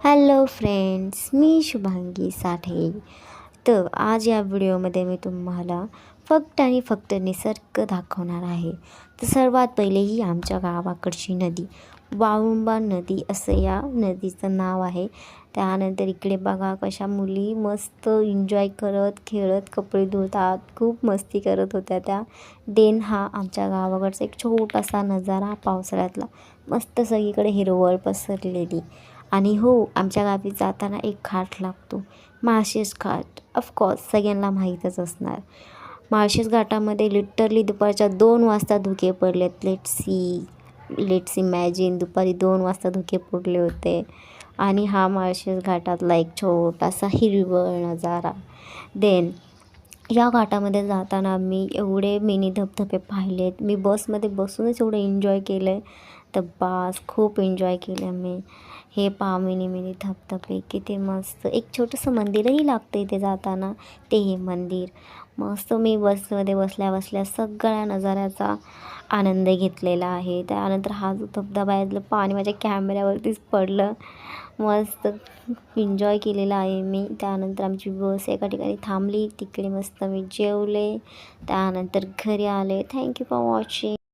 Hello friends, मी शुभांगी साठे. तर आज या व्हिडिओमध्ये मी तुम्हाला फक्त आणि फक्त निसर्ग दाखवणार आहे. तर सर्वात पहिले ही आमच्या गावाकडची नदी, वाळुंबा नदी असं या नदीचं नाव आहे. त्यानंतर इकडे बघा कशा मुली मस्त एन्जॉय करत खेळत कपडे धुतात, खूप मस्ती करत होत्या त्या. देन हा आमच्या गावाकडचा एक छोटासा नजारा पावसाळ्यातला, मस्त सगळीकडे हिरवळ पसरलेली. आणि हो, आमच्या गावी जाताना एक घाट लागतो, माळशेज घाट. ऑफकोर्स सगळ्यांना माहीतच असणार. माळशेज घाटामध्ये लिटरली दुपारच्या 2 वाजता धुके पडलेत. लेट्स इमॅजिन दुपारी 2 वाजता धुके पडले होते. आणि हा माळशेज घाटातला एक छोटासा हिरवळ नजारा. देन या घाटामध्ये जाताना मी एवढे मिनी धबधबे पाहिलेत. मी बसमध्ये बसूनच एवढं एन्जॉय केलं आहे. तर बास खूप एन्जॉय केलं मी. हे पहा मिनी धबधबे किती मस्त. एक छोटंसं मंदिरही लागतं इथे जाताना, ते हे मंदिर. मस्त मी बसमध्ये बसल्या बसल्या सगळ्या नजाऱ्याचा आनंद घेतलेला आहे. त्यानंतर हा जो धबधबा आहे, पाणी माझ्या कॅमेऱ्यावरतीच पडलं. मस्त एन्जॉय केलेला आहे मी. त्यानंतर आमची बस एका ठिकाणी थांबली, तिकडे मस्त मी जेवले. त्यानंतर घरी आले. Thank you for watching.